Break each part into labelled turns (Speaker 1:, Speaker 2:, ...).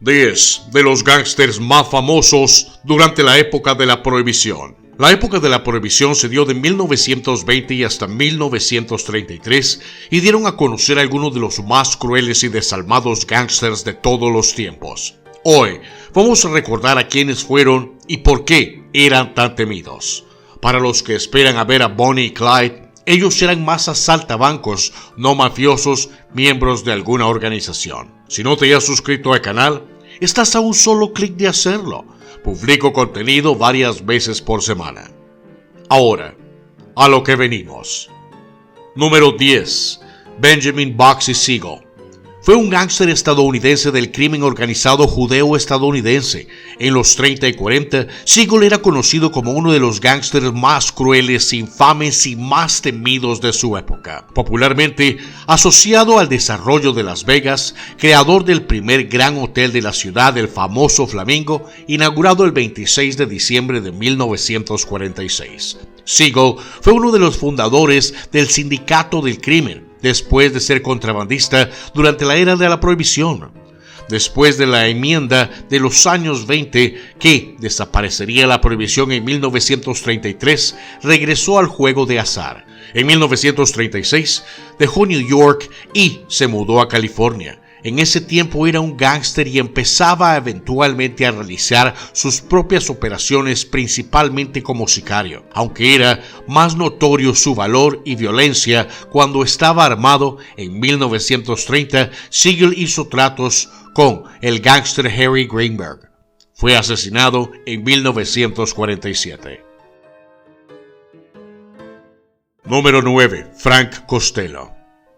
Speaker 1: 10 de los gángsters más famosos durante la época de la Prohibición. La época de la Prohibición se dio de 1920 y hasta 1933 y dieron a conocer a algunos de los más crueles y desalmados gángsters de todos los tiempos. Hoy vamos a recordar a quiénes fueron y por qué eran tan temidos. Para los que esperan a ver a Bonnie y Clyde, ellos eran más asaltabancos, no mafiosos, miembros de alguna organización. Si no te has suscrito al canal, estás a un solo clic de hacerlo. Publico contenido varias veces por semana. Ahora, a lo que venimos. Número 10. Benjamin Bugsy Siegel. Fue un gángster estadounidense del crimen organizado judeo-estadounidense. En los 30 y 40, Siegel era conocido como uno de los gángsters más crueles, infames y más temidos de su época. Popularmente asociado al desarrollo de Las Vegas, creador del primer gran hotel de la ciudad, el famoso Flamingo, inaugurado el 26 de diciembre de 1946. Siegel fue uno de los fundadores del Sindicato del Crimen, después de ser contrabandista durante la era de la Prohibición. Después de la enmienda de los años 20, que desaparecería la prohibición en 1933, regresó al juego de azar. En 1936 dejó New York y se mudó a California. En ese tiempo era un gángster y empezaba eventualmente a realizar sus propias operaciones, principalmente como sicario, aunque era más notorio su valor y violencia cuando estaba armado. En 1930, Siegel hizo tratos con el gángster Harry Greenberg. Fue asesinado en 1947. Número 9. Frank Costello.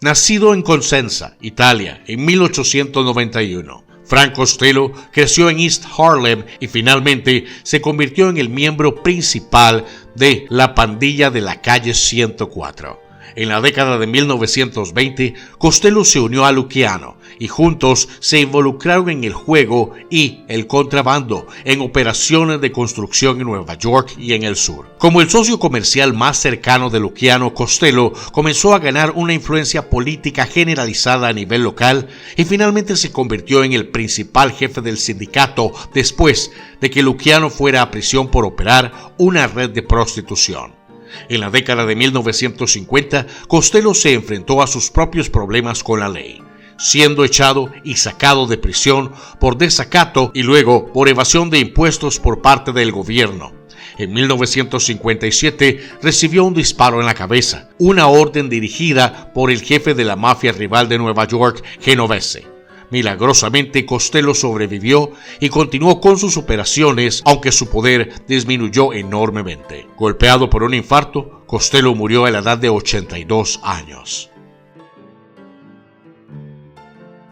Speaker 1: Nacido en Cosenza, Italia, en 1891, Frank Costello creció en East Harlem y finalmente se convirtió en el miembro principal de la pandilla de la calle 104. En la década de 1920, Costello se unió a Luciano y juntos se involucraron en el juego y el contrabando en operaciones de construcción en Nueva York y en el sur. Como el socio comercial más cercano de Luciano, Costello comenzó a ganar una influencia política generalizada a nivel local y finalmente se convirtió en el principal jefe del sindicato después de que Luciano fuera a prisión por operar una red de prostitución. En la década de 1950, Costello se enfrentó a sus propios problemas con la ley, siendo echado y sacado de prisión por desacato y luego por evasión de impuestos por parte del gobierno. En 1957 recibió un disparo en la cabeza, una orden dirigida por el jefe de la mafia rival de Nueva York, Genovese. Milagrosamente, Costello sobrevivió y continuó con sus operaciones, aunque su poder disminuyó enormemente. Golpeado por un infarto, Costello murió a la edad de 82 años.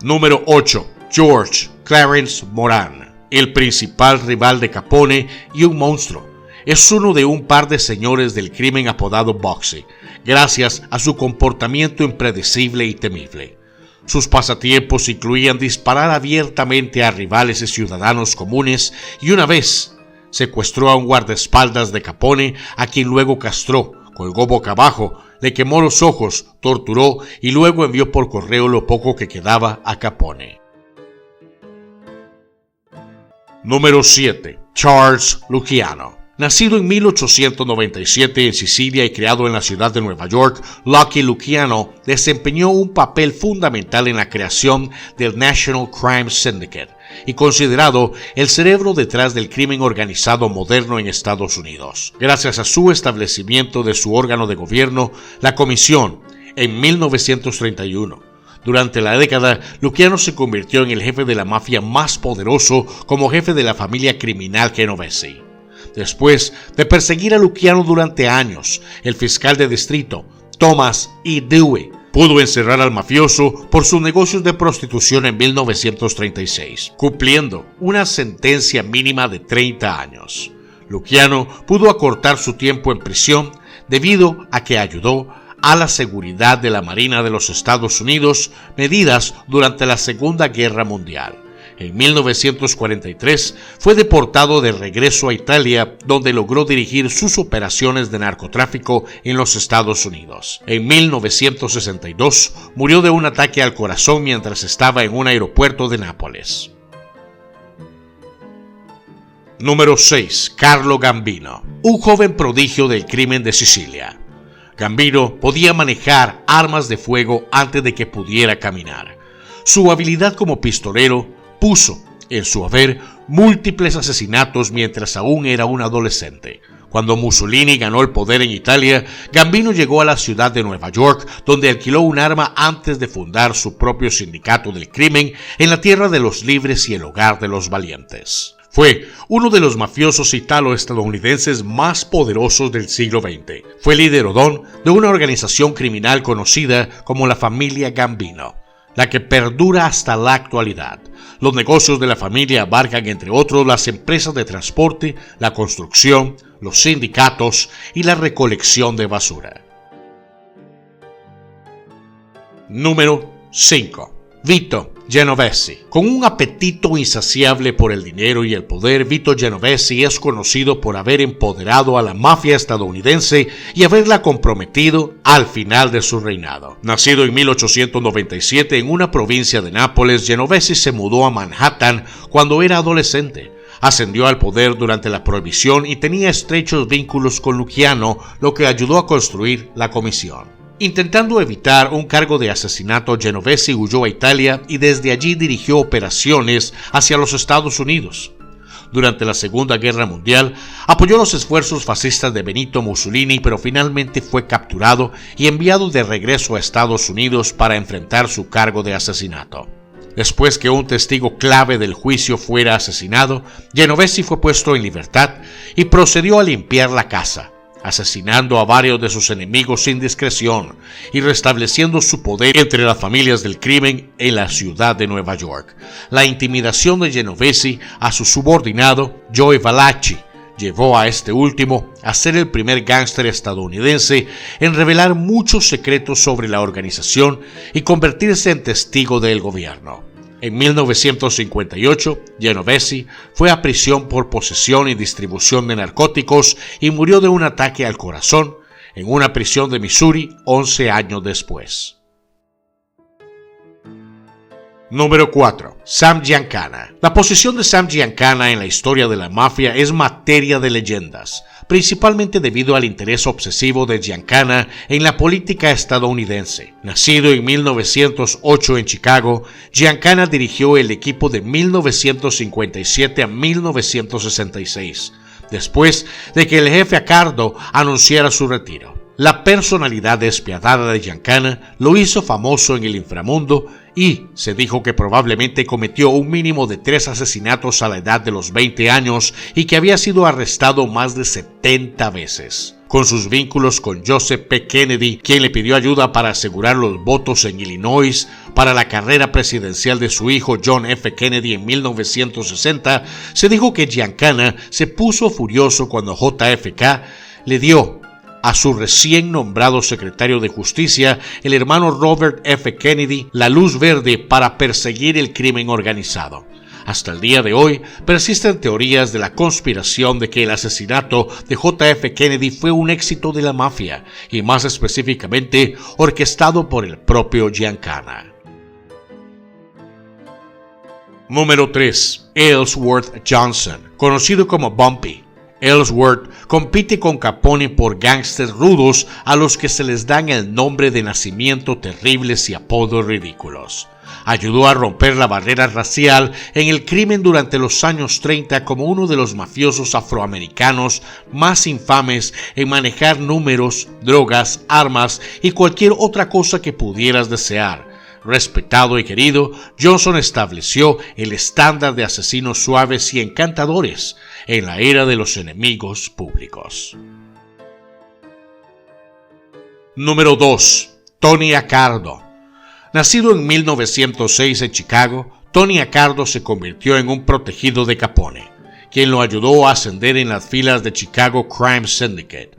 Speaker 1: Número 8. George Clarence Moran. El principal rival de Capone y un monstruo. Es uno de un par de señores del crimen apodado Bugsy, gracias a su comportamiento impredecible y temible. Sus pasatiempos incluían disparar abiertamente a rivales y ciudadanos comunes y una vez secuestró a un guardaespaldas de Capone, a quien luego castró, colgó boca abajo, le quemó los ojos, torturó y luego envió por correo lo poco que quedaba a Capone. Número 7. Charles Luciano. Nacido en 1897 en Sicilia y criado en la ciudad de Nueva York, Lucky Luciano desempeñó un papel fundamental en la creación del National Crime Syndicate y considerado el cerebro detrás del crimen organizado moderno en Estados Unidos. Gracias a su establecimiento de su órgano de gobierno, la Comisión, en 1931. Durante la década, Luciano se convirtió en el jefe de la mafia más poderoso como jefe de la familia criminal Genovese. Después de perseguir a Luciano durante años, el fiscal de distrito, Thomas E. Dewey, pudo encerrar al mafioso por sus negocios de prostitución en 1936, cumpliendo una sentencia mínima de 30 años. Luciano pudo acortar su tiempo en prisión debido a que ayudó a la seguridad de la Marina de los Estados Unidos, medidas durante la Segunda Guerra Mundial. En 1943 fue deportado de regreso a Italia, donde logró dirigir sus operaciones de narcotráfico en los Estados Unidos. En 1962 murió de un ataque al corazón mientras estaba en un aeropuerto de Nápoles. Número 6. Carlo Gambino, un joven prodigio del crimen de Sicilia. Gambino podía manejar armas de fuego antes de que pudiera caminar. Su habilidad como pistolero puso en su haber múltiples asesinatos mientras aún era un adolescente. Cuando Mussolini ganó el poder en Italia, Gambino llegó a la ciudad de Nueva York, donde alquiló un arma antes de fundar su propio sindicato del crimen en la tierra de los libres y el hogar de los valientes. Fue uno de los mafiosos italo-estadounidenses más poderosos del siglo XX. Fue líder o don de una organización criminal conocida como la familia Gambino, la que perdura hasta la actualidad. Los negocios de la familia abarcan, entre otros, las empresas de transporte, la construcción, los sindicatos y la recolección de basura. Número 5. Vito Genovesi. Con un apetito insaciable por el dinero y el poder, Vito Genovesi es conocido por haber empoderado a la mafia estadounidense y haberla comprometido al final de su reinado. Nacido en 1897 en una provincia de Nápoles, Genovesi se mudó a Manhattan cuando era adolescente. Ascendió al poder durante la Prohibición y tenía estrechos vínculos con Luciano, lo que ayudó a construir la Comisión. Intentando evitar un cargo de asesinato, Genovesi huyó a Italia y desde allí dirigió operaciones hacia los Estados Unidos. Durante la Segunda Guerra Mundial, apoyó los esfuerzos fascistas de Benito Mussolini, pero finalmente fue capturado y enviado de regreso a Estados Unidos para enfrentar su cargo de asesinato. Después que un testigo clave del juicio fuera asesinado, Genovesi fue puesto en libertad y procedió a limpiar la casa, asesinando a varios de sus enemigos sin discreción y restableciendo su poder entre las familias del crimen en la ciudad de Nueva York. La intimidación de Genovesi a su subordinado, Joe Valachi, llevó a este último a ser el primer gángster estadounidense en revelar muchos secretos sobre la organización y convertirse en testigo del gobierno. En 1958, Genovesi fue a prisión por posesión y distribución de narcóticos y murió de un ataque al corazón en una prisión de Missouri 11 años después. Número 4. Sam Giancana. La posición de Sam Giancana en la historia de la mafia es materia de leyendas, principalmente debido al interés obsesivo de Giancana en la política estadounidense. Nacido en 1908 en Chicago, Giancana dirigió el equipo de 1957 a 1966, después de que el jefe Accardo anunciara su retiro. La personalidad despiadada de Giancana lo hizo famoso en el inframundo y se dijo que probablemente cometió un mínimo de 3 asesinatos a la edad de los 20 años y que había sido arrestado más de 70 veces. Con sus vínculos con Joseph P. Kennedy, quien le pidió ayuda para asegurar los votos en Illinois para la carrera presidencial de su hijo John F. Kennedy en 1960, se dijo que Giancana se puso furioso cuando JFK le dio a su recién nombrado secretario de Justicia, el hermano Robert F. Kennedy, la luz verde para perseguir el crimen organizado. Hasta el día de hoy, persisten teorías de la conspiración de que el asesinato de JF Kennedy fue un éxito de la mafia, y más específicamente, orquestado por el propio Giancana. Número 3. Ellsworth Johnson, conocido como Bumpy. Ellsworth compite con Capone por gángsters rudos a los que se les dan el nombre de nacimiento terribles y apodos ridículos. Ayudó a romper la barrera racial en el crimen durante los años 30 como uno de los mafiosos afroamericanos más infames en manejar números, drogas, armas y cualquier otra cosa que pudieras desear. Respetado y querido, Johnson estableció el estándar de asesinos suaves y encantadores en la era de los enemigos públicos. Número 2. Tony Accardo. Nacido en 1906 en Chicago, Tony Accardo se convirtió en un protegido de Capone, quien lo ayudó a ascender en las filas de Chicago Crime Syndicate.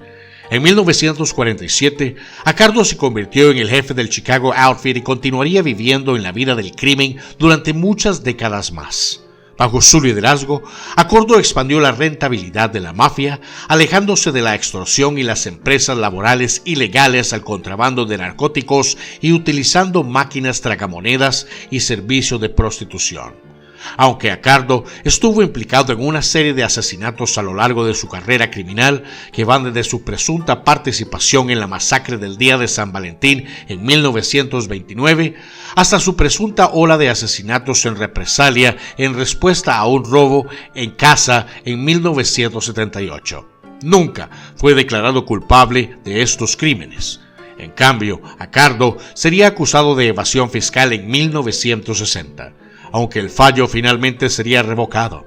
Speaker 1: En 1947, Accardo se convirtió en el jefe del Chicago Outfit y continuaría viviendo en la vida del crimen durante muchas décadas más. Bajo su liderazgo, Accardo expandió la rentabilidad de la mafia, alejándose de la extorsión y las empresas laborales ilegales al contrabando de narcóticos y utilizando máquinas tragamonedas y servicio de prostitución. Aunque Accardo estuvo implicado en una serie de asesinatos a lo largo de su carrera criminal que van desde su presunta participación en la masacre del día de San Valentín en 1929 hasta su presunta ola de asesinatos en represalia en respuesta a un robo en casa en 1978. Nunca fue declarado culpable de estos crímenes. En cambio, Accardo sería acusado de evasión fiscal en 1960. Aunque el fallo finalmente sería revocado.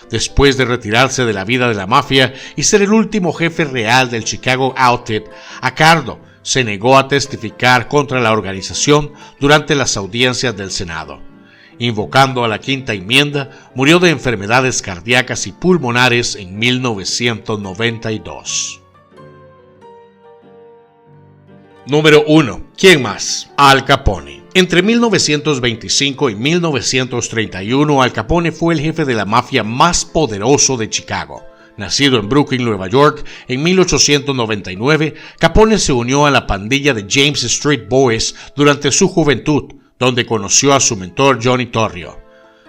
Speaker 1: Después de retirarse de la vida de la mafia y ser el último jefe real del Chicago Outfit, Accardo se negó a testificar contra la organización durante las audiencias del Senado. Invocando a la Quinta Enmienda, murió de enfermedades cardíacas y pulmonares en 1992. Número 1. ¿Quién más? Al Capone. Entre 1925 y 1931, Al Capone fue el jefe de la mafia más poderoso de Chicago. Nacido en Brooklyn, Nueva York, en 1899, Capone se unió a la pandilla de James Street Boys durante su juventud, donde conoció a su mentor Johnny Torrio.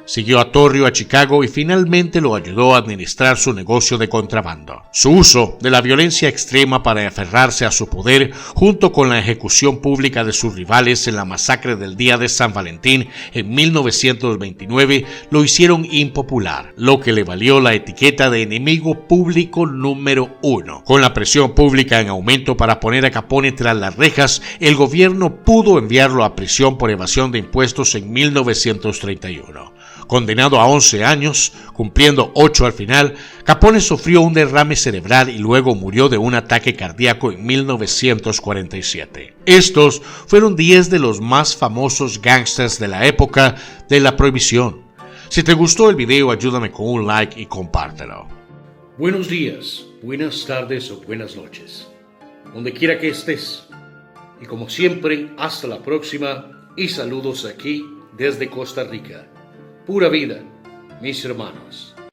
Speaker 1: Siguió a Torrio a Chicago y finalmente lo ayudó a administrar su negocio de contrabando. Su uso de la violencia extrema para aferrarse a su poder, junto con la ejecución pública de sus rivales en la masacre del día de San Valentín en 1929, lo hicieron impopular, lo que le valió la etiqueta de enemigo público número 1. Con la presión pública en aumento para poner a Capone tras las rejas, el gobierno pudo enviarlo a prisión por evasión de impuestos en 1931. Condenado a 11 años, cumpliendo 8 al final, Capone sufrió un derrame cerebral y luego murió de un ataque cardíaco en 1947. Estos fueron 10 de los más famosos gángsters de la época de la Prohibición. Si te gustó el video, ayúdame con un like y compártelo. Buenos días, buenas tardes o buenas noches, donde quiera que estés. Y como siempre, hasta la próxima y saludos aquí desde Costa Rica. Pura vida, mis hermanos.